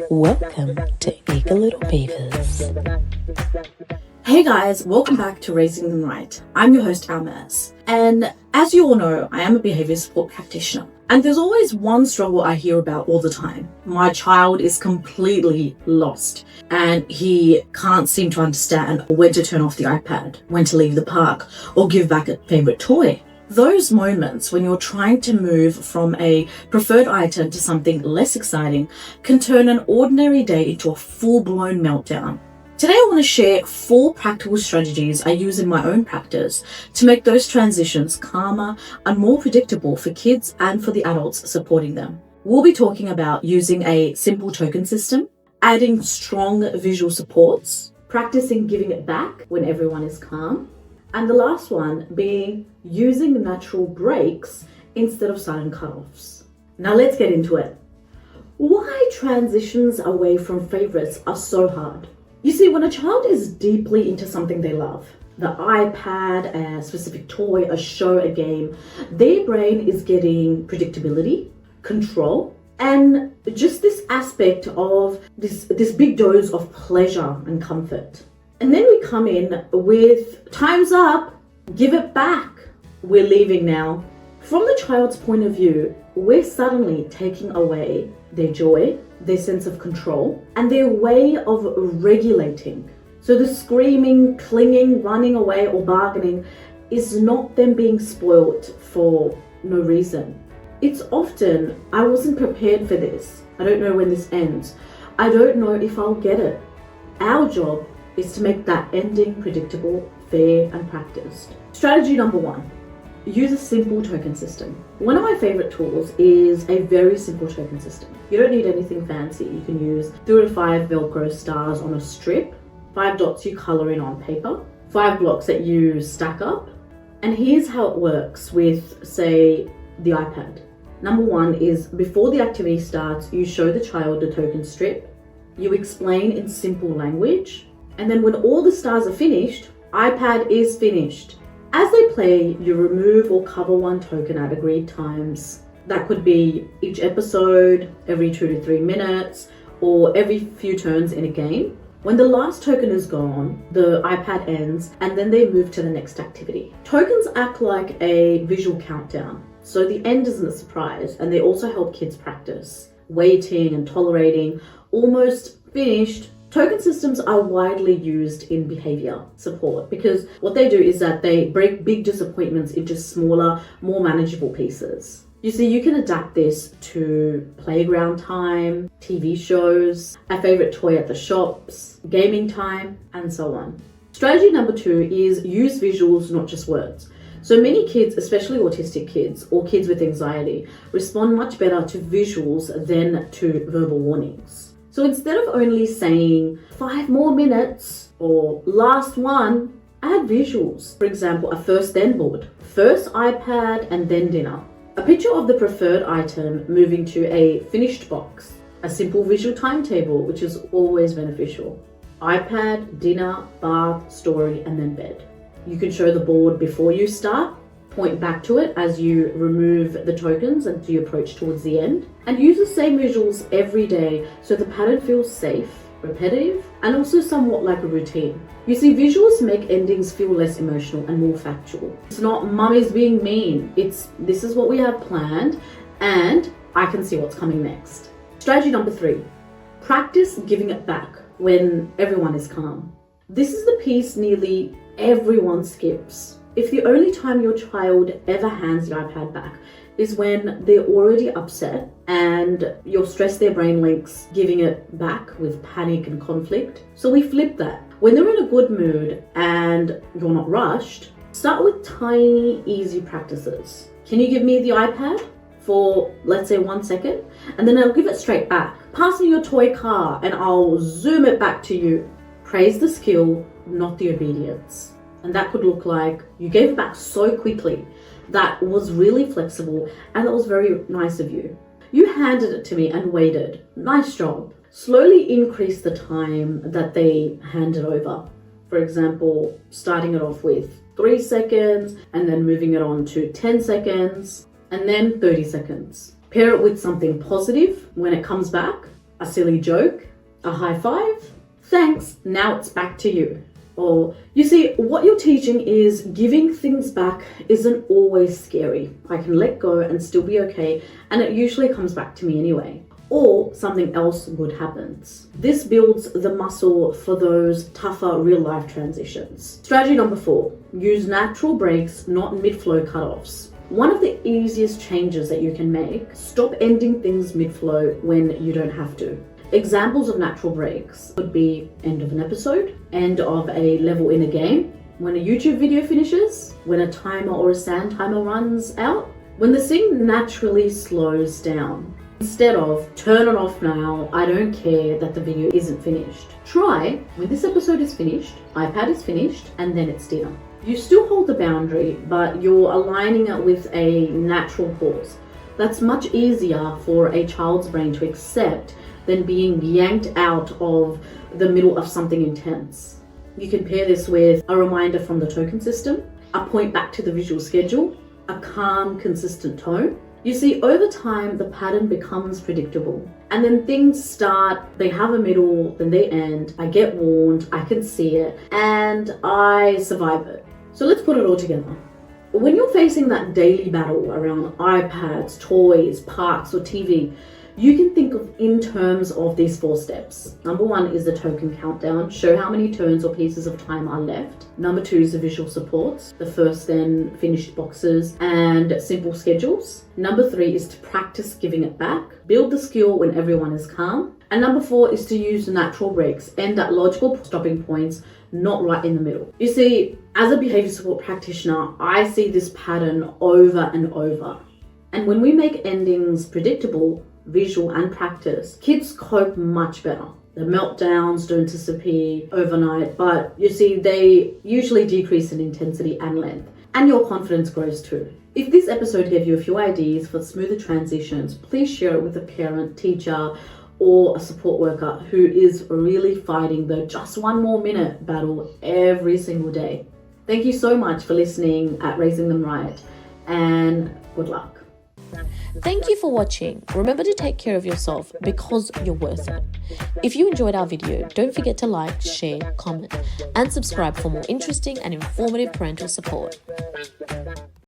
Welcome to Eager Little Beavers. Hey guys, welcome back to Raising Them Right. I'm your host, Almaz. And as you all know, I am a behavior support practitioner. And there's always one struggle I hear about all the time. My child is completely lost and he can't seem to understand when to turn off the iPad, when to leave the park, or give back a favorite toy. Those moments when you're trying to move from a preferred item to something less exciting can turn an ordinary day into a full-blown meltdown. Today I want to share 4 practical strategies I use in my own practice to make those transitions calmer and more predictable for kids and for the adults supporting them. We'll be talking about using a simple token system, adding strong visual supports, practicing giving it back when everyone is calm, and the last one being using natural breaks instead of sudden cutoffs. Now let's get into it. Why transitions away from favorites are so hard? You see, when a child is deeply into something they love, the iPad, a specific toy, a show, a game, their brain is getting predictability, control, and just this aspect of this big dose of pleasure and comfort. And then we come in with time's up, give it back, we're leaving now. From the child's point of view, we're suddenly taking away their joy, their sense of control, and their way of regulating. So the screaming, clinging, running away, or bargaining is not them being spoiled for no reason. It's often, I wasn't prepared for this. I don't know when this ends. I don't know if I'll get it. Our job is to make that ending predictable, fair, and practiced. Strategy number 1. Use a simple token system. One of my favorite tools is a very simple token system. You don't need anything fancy. You can use 3 to 5 Velcro stars on a strip, 5 dots you color in on paper, 5 blocks that you stack up. And here's how it works with, say, the iPad. Number 1 is before the activity starts, you show the child the token strip, you explain in simple language, and then when all the stars are finished, iPad is finished. As they play, you remove or cover one token at agreed times. That could be each episode, every 2 to 3 minutes, or every few turns in a game. When the last token is gone, the iPad ends, and then they move to the next activity. Tokens act like a visual countdown, so the end isn't a surprise, and they also help kids practice waiting and tolerating. Almost finished. Token systems are widely used in behavior support because what they do is that they break big disappointments into smaller, more manageable pieces. You see, you can adapt this to playground time, TV shows, a favorite toy at the shops, gaming time, and so on. Strategy number 2 is use visuals, not just words. So many kids, especially autistic kids or kids with anxiety, respond much better to visuals than to verbal warnings. So instead of only saying 5 more minutes or last one, add visuals. For example, a first then board, first iPad and then dinner. A picture of the preferred item moving to a finished box. A simple visual timetable, which is always beneficial. iPad, dinner, bath, story, and then bed. You can show the board before you start. Point back to it as you remove the tokens and you approach towards the end. And use the same visuals every day so the pattern feels safe, repetitive, and also somewhat like a routine. You see, visuals make endings feel less emotional and more factual. It's not mummy's being mean. It's this is what we have planned and I can see what's coming next. Strategy number 3. Practice giving it back when everyone is calm. This is the piece nearly everyone skips. If the only time your child ever hands the iPad back is when they're already upset and you'll stress their brain links giving it back with panic and conflict. So we flip that. When they're in a good mood and you're not rushed, start with tiny, easy practices. Can you give me the iPad for, let's say, 1 second? And then I'll give it straight back. Pass me your toy car and I'll zoom it back to you. Praise the skill, not the obedience. And that could look like you gave it back so quickly. That was really flexible and that was very nice of you. You handed it to me and waited. Nice job. Slowly increase the time that they hand it over. For example, starting it off with 3 seconds and then moving it on to 10 seconds and then 30 seconds. Pair it with something positive when it comes back. A silly joke? A high five? Thanks, now it's back to you. Or, you see, what you're teaching is giving things back isn't always scary. I can let go and still be okay, and it usually comes back to me anyway. Or something else good happens. This builds the muscle for those tougher real life transitions. Strategy number 4, use natural breaks, not mid-flow cutoffs. One of the easiest changes that you can make, stop ending things mid-flow when you don't have to. Examples of natural breaks would be end of an episode, end of a level in a game, when a YouTube video finishes, when a timer or a sand timer runs out, when the scene naturally slows down. Instead of turn it off now, I don't care that the video isn't finished. Try when this episode is finished, iPad is finished, and then it's dinner. You still hold the boundary, but you're aligning it with a natural pause. That's much easier for a child's brain to accept than being yanked out of the middle of something intense. You can pair this with a reminder from the token system, a point back to the visual schedule, a calm, consistent tone. You see, over time, the pattern becomes predictable. And then things start, they have a middle, then they end, I get warned, I can see it, and I survive it. So let's put it all together. When you're facing that daily battle around iPads, toys, parks, or TV, you can think of in terms of these 4 steps. Number 1 is the token countdown. Show how many turns or pieces of time are left. Number 2 is the visual supports. The first then finished boxes and simple schedules. Number 3 is to practice giving it back. Build the skill when everyone is calm. And number 4 is to use natural breaks. End at logical stopping points, not right in the middle. You see, as a behavior support practitioner, I see this pattern over and over. And when we make endings predictable, visual and practice, kids cope much better. The meltdowns don't disappear overnight, but you see, they usually decrease in intensity and length, and your confidence grows too. If this episode gave you a few ideas for smoother transitions, please share it with a parent, teacher, or a support worker who is really fighting the just one more minute battle every single day. Thank you so much for listening at Raising Them Right, and good luck. Thank you for watching. Remember to take care of yourself because you're worth it. If you enjoyed our video, don't forget to like, share, comment, and subscribe for more interesting and informative parental support.